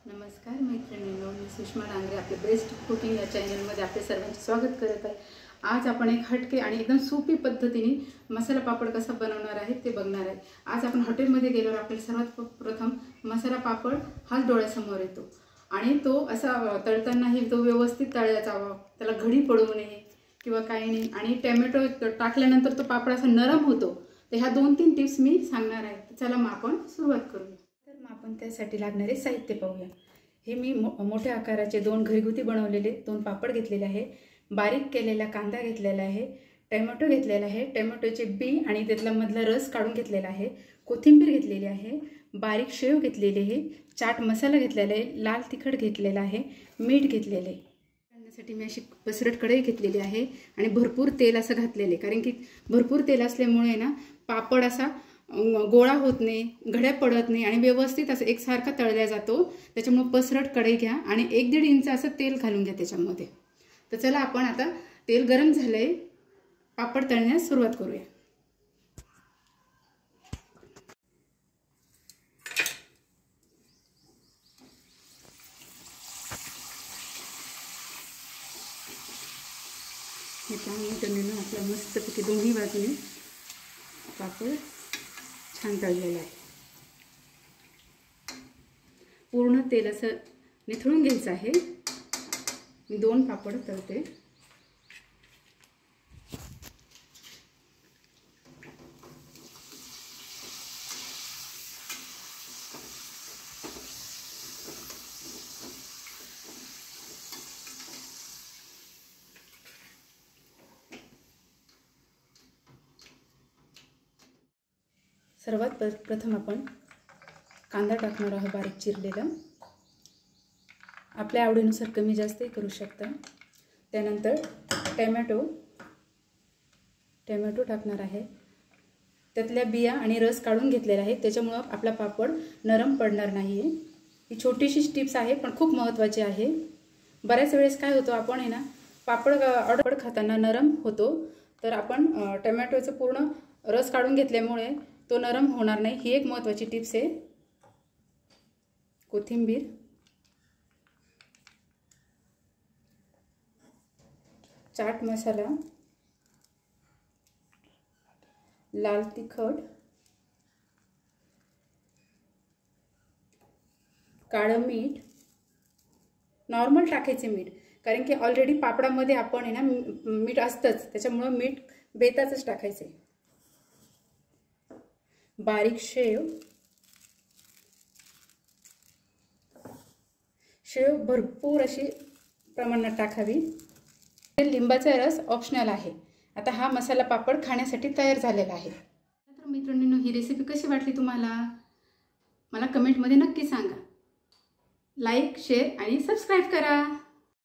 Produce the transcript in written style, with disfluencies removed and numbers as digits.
नमस्कार मैत्रिणींनो, मी सुषमा डांगरे आपले बेस्ट कुकिंग या चॅनलमध्ये आपले सर्वांचे स्वागत करत आहे। आज आपण एक हटके आणि एकदम सोपी पद्धतीने मसाला पापड कसा बनवणार आहे ते बघणार आहे। आज आपण हॉटेलमध्ये गेल्यावर आपल्याला सर्वात प्रथम मसाला पापड हाच डोळ्यासमोर येतो आणि तो असा तळतानाही तो व्यवस्थित तळला जावा, त्याला घडी पडू नये किंवा काही नाही। आणि टोमॅटो टाकल्यानंतर तो पापड असा नरम होतो। तर ह्या 2-3 टिप्स मी सांगणार आहे। चला मग आपण सुरुवात करूया। तर मग आपण त्यासाठी लागणारे साहित्य पाहूया। हे मी मोठ्या आकाराचे 2 घरगुती बनवलेले 2 पापड घेतलेले आहे। बारीक केलेला कांदा घेतलेला आहे, टोमॅटो घेतलेला आहे, टोमॅटोचे बी आणि त्यातला मधला रस काढून घेतलेला आहे, कोथिंबीर घेतलेली आहे, बारीक शेव घेतलेली आहे, चाट मसाला घेतलेला आहे, लाल तिखट घेतलेला आहे, मीठ घेतलेले आहे। करण्यासाठी मी अशी पसरट कढई घेतलेली आहे आणि भरपूर तेल असं घातलेले, कारण की भरपूर तेल असल्यामुळे ना पापड असा गोळा होत नाही, घड्या पडत नाही आणि व्यवस्थित असं एकसारखा तळला जातो। त्याच्यामुळे पसरट कढई घ्या आणि 1-1.5 इंच असं तेल घालून घ्या त्याच्यामध्ये। तर चला आपण आता तेल गरम झालंय, पापड तळण्यास सुरुवात करूया। हे चांगलं आपल्या मस्तपैकी दोन्ही बाजूने पापड छान तळलेला आहे। पूर्ण तेल असं निथळून घ्यायचं आहे। मी 2 पापड तळते। सर्वात प्रथम आपण कांदा टाकणार आहोत बारीक चिरलेला। आपल्या आवडीनुसार कमी जास्तही करू शकता। त्यानंतर टोमॅटो टाकणार आहे। त्यातल्या बिया आणि रस काढून घेतलेला आहे, त्याच्यामुळे आपला पापड नरम पडणार नाही। ही छोटीशी टिप्स आहे पण खूप महत्त्वाची आहे। बऱ्याच वेळेस काय होतं, आपण आहे ना पापड खाताना नरम होतो, तर आपण टोमॅटोचं पूर्ण रस काढून घेतल्यामुळे तो नरम होणार नाही। ही एक महत्त्वाची टिप्स आहे। कोथिंबीर, चाट मसाला, लाल तिखट, काळं मीठ, नॉर्मल टाकायचे मीठ, कारण की ऑलरेडी पापडामध्ये आपण आहे ना मीठ असतंच, त्याच्यामुळे मीठ बेताचंच टाकायचे। बारीक शेव भरपूर अशी प्रमाणात टाकावी। लिंबाचा रस ऑप्शनल आहे। आता हा मसाला पापड खाण्यासाठी तयार झालेला आहे। तर मित्रांनो, ही रेसिपी कशी वाटली तुम्हाला मला कमेंटमध्ये नक्की सांगा। लाईक, शेअर आणि सबस्क्राईब करा।